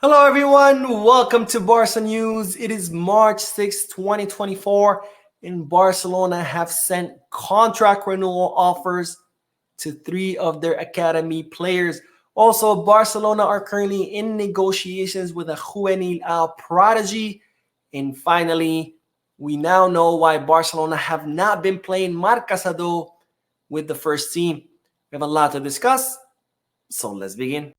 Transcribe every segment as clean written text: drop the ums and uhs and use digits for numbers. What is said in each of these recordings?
Hello everyone, welcome to Barca News. It is March 6, 2024, and Barcelona have sent contract renewal offers to 3 of their academy players. Also, Barcelona are currently in negotiations with a Juvenil prodigy. And finally, we now know why Barcelona have not been playing Marc Casado with the first team. We have a lot to discuss, so let's begin.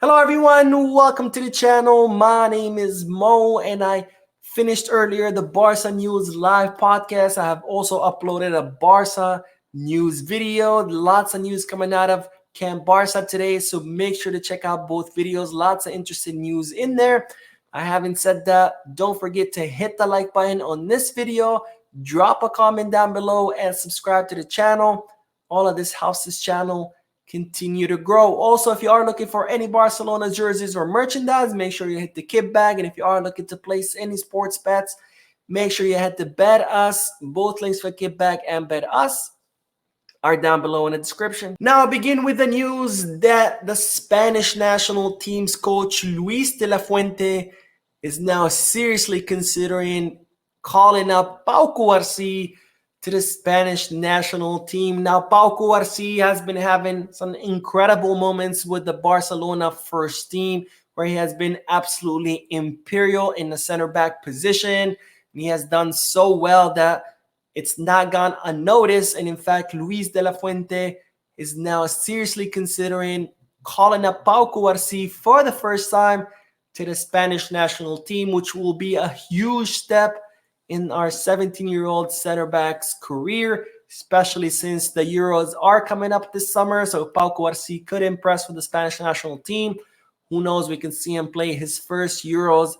Hello everyone, welcome to the channel. My name is Mo and I finished earlier the Barca News live podcast. I have also uploaded a Barca News video. Lots of news coming out of Camp Barca today, so make sure to check out both videos. Lots of interesting news in there. I haven't said that. Don't forget to hit the like button on this video, drop a comment down below, and subscribe to the channel. All of this helps this channel continue to grow. Also, if you are looking for any Barcelona jerseys or merchandise, make sure you hit the kit bag. And if you are looking to place any sports bets, make sure you head to Bet Us. Both links for kit bag and Bet Us are down below in the description. Now, I'll begin with the news that the Spanish national team's coach Luis de la Fuente is now seriously considering calling up Pau Cubarsí to the Spanish national team. Now, Pau Cubarsí has been having some incredible moments with the Barcelona first team, where he has been absolutely imperial in the center back position. And he has done so well that it's not gone unnoticed. And in fact, Luis de la Fuente is now seriously considering calling up Pau Cubarsí for the first time to the Spanish national team, which will be a huge step in our 17-year-old center back's career, especially since the Euros are coming up this summer. So Pau Cubarsí could impress with the Spanish national team. Who knows, we can see him play his first Euros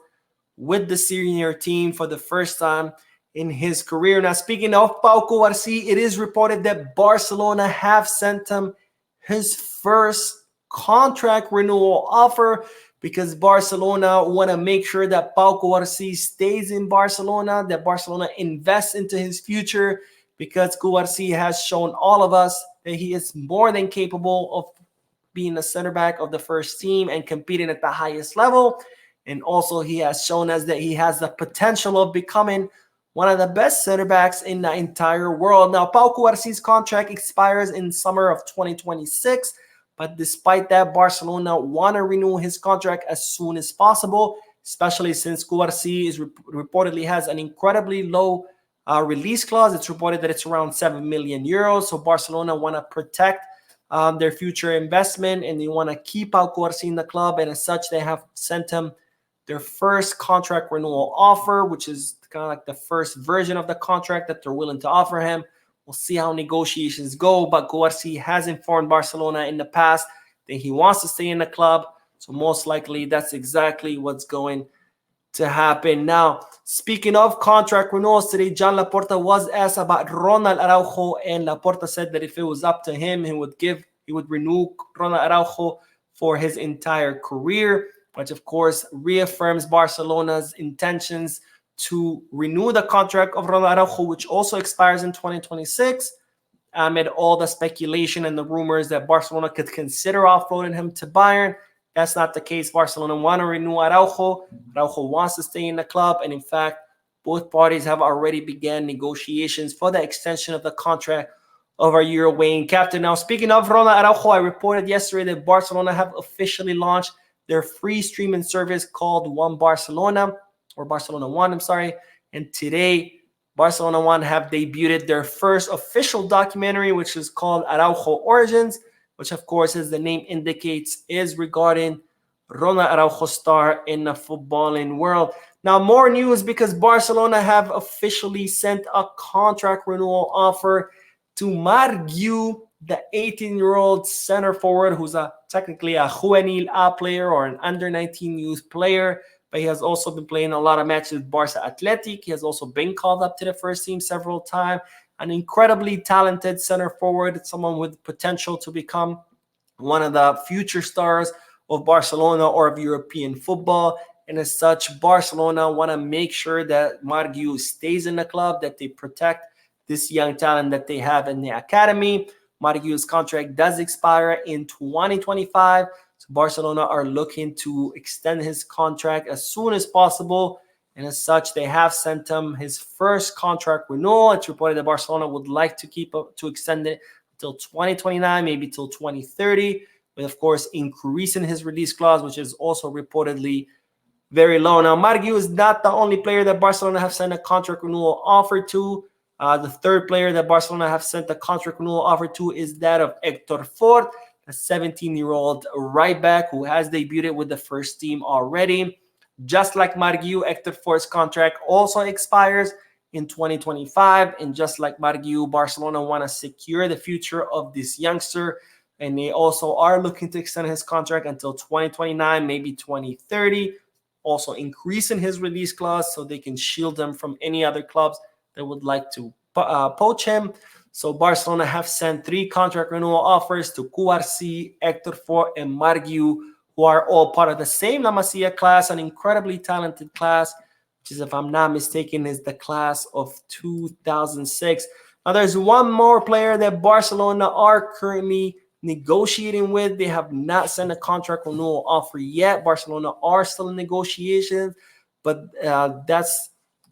with the senior team for the first time in his career. Now, speaking of Pau Cubarsí, it is reported that Barcelona have sent him his first contract renewal offer, because Barcelona want to make sure that Pau Cubarsí stays in Barcelona, that Barcelona invests into his future, because Cubarsí has shown all of us that he is more than capable of being a center back of the first team and competing at the highest level. And also he has shown us that he has the potential of becoming one of the best center backs in the entire world. Now, Pau Cubarsí's contract expires in summer of 2026. But despite that, Barcelona want to renew his contract as soon as possible, especially since Cubarsí is reportedly has an incredibly low release clause. It's reported that it's around 7 million euros. So Barcelona want to protect their future investment, and they want to keep Pau Cubarsí in the club. And as such, they have sent him their first contract renewal offer, which is kind of like the first version of the contract that they're willing to offer him. We'll see how negotiations go, but Cubarsí has informed Barcelona in the past that he wants to stay in the club. So most likely that's exactly what's going to happen. Now, speaking of contract renewals, today John Laporta was asked about Ronald Araujo, and Laporta said that if it was up to him, he would renew Ronald Araujo for his entire career, which of course reaffirms Barcelona's intentions to renew the contract of Ronald Araujo, which also expires in 2026, amid all the speculation and the rumors that Barcelona could consider offloading him to Bayern. That's not the case. Barcelona want to renew Araujo. Araujo wants to stay in the club, and in fact, both parties have already began negotiations for the extension of the contract of our Uruguayan captain. Now, speaking of Ronald Araujo, I reported yesterday that Barcelona have officially launched their free streaming service called One Barcelona, or Barcelona One, I'm sorry. And today, Barcelona One have debuted their first official documentary, which is called Araujo Origins, which of course, as the name indicates, is regarding Ronald Araujo star in the footballing world. Now, more news, because Barcelona have officially sent a contract renewal offer to Maru, the 18-year-old center forward, who's technically a Juvenil A player or an under-19 youth player, but he has also been playing a lot of matches with Barca Athletic. He has also been called up to the first team several times. an incredibly talented center forward, someone with potential to become one of the future stars of Barcelona or of European football. And as such, Barcelona want to make sure that Margu stays in the club, that they protect this young talent that they have in the academy. Margu's contract does expire in 2025. So Barcelona are looking to extend his contract as soon as possible. And as such, they have sent him his first contract renewal. It's reported that Barcelona would like to extend it till 2029, maybe till 2030, with of course increasing his release clause, which is also reportedly very low. Now, Margu is not the only player that Barcelona have sent a contract renewal offer to. The third player that Barcelona have sent a contract renewal offer to is that of Hector Fort, a 17-year-old right back who has debuted with the first team already. Just like Margu, Hector Fort's contract also expires in 2025. And just like Margu, Barcelona want to secure the future of this youngster. And they also are looking to extend his contract until 2029, maybe 2030. Also increasing his release clause so they can shield him from any other clubs that would like to poach him. So Barcelona have sent 3 contract renewal offers to Cuarci, Hector Fort, and Margu, who are all part of the same La Masia class, an incredibly talented class, which is, if I'm not mistaken, is the class of 2006. Now, there's one more player that Barcelona are currently negotiating with. They have not sent a contract renewal offer yet. Barcelona are still in negotiations, but that's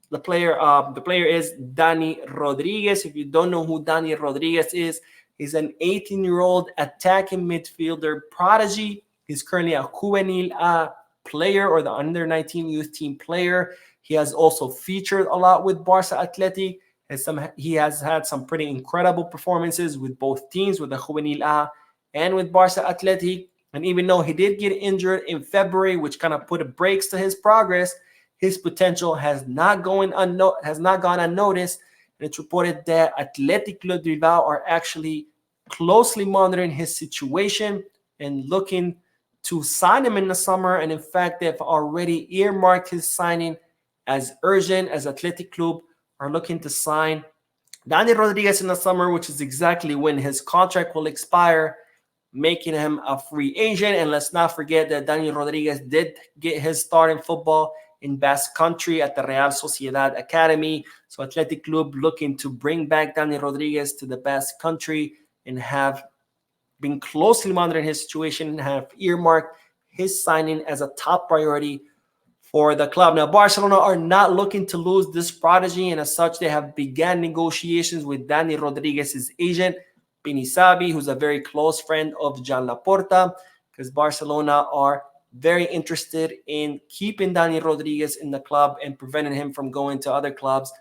the player. The player is Dani Rodriguez. If you don't know who Dani Rodriguez is, he's an 18-year-old attacking midfielder prodigy. He's currently a Juvenil player, or the under-19 youth team player. He has also featured a lot with Barca Athletic. He has had some pretty incredible performances with both teams, with the Juvenil A and with Barca Athletic. And even though he did get injured in February, which kind of put brakes to his progress, his potential has not gone unnoticed. And it's reported that Athletic Club de Bilbao are actually closely monitoring his situation and looking to sign him in the summer. And in fact, they've already earmarked his signing as urgent, as Athletic Club are looking to sign Dani Rodriguez in the summer, which is exactly when his contract will expire, making him a free agent. And let's not forget that Dani Rodriguez did get his start in football in Basque Country at the Real Sociedad Academy. So Athletic Club looking to bring back Dani Rodriguez to the Basque Country and have been closely monitoring his situation and have earmarked his signing as a top priority for the club. Now, Barcelona are not looking to lose this prodigy, and as such, they have began negotiations with Dani Rodriguez's agent, Pinisabi, who's a very close friend of Jan Laporta, because Barcelona are very interested in keeping Dani Rodriguez in the club and preventing him from going to other clubs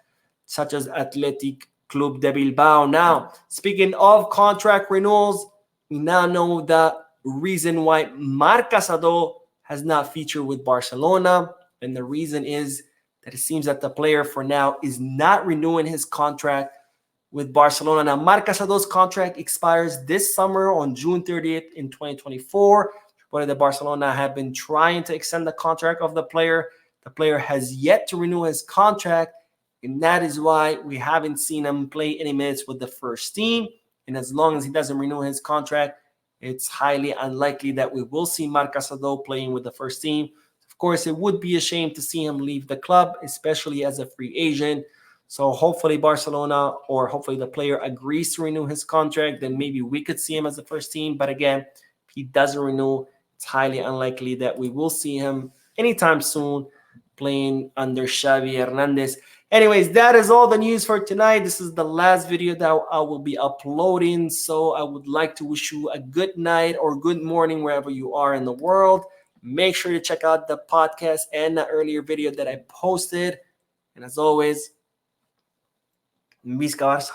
such as Athletic Club de Bilbao. Now, speaking of contract renewals, we now know the reason why Marc Casado has not featured with Barcelona. And the reason is that it seems that the player for now is not renewing his contract with Barcelona. Now, Marc Casado's contract expires this summer on June 30th in 2024. But the Barcelona have been trying to extend the contract of the player. The player has yet to renew his contract, and that is why we haven't seen him play any minutes with the first team. And as long as he doesn't renew his contract, it's highly unlikely that we will see Marc Casado playing with the first team. Of course, it would be a shame to see him leave the club, especially as a free agent. So hopefully Barcelona, or hopefully the player, agrees to renew his contract. Then maybe we could see him as the first team. But again, if he doesn't renew, it's highly unlikely that we will see him anytime soon playing under Xavi Hernandez. Anyways, that is all the news for tonight. This is the last video that I will be uploading. So I would like to wish you a good night or good morning wherever you are in the world. Make sure to check out the podcast and the earlier video that I posted. And as always, Visca Barça.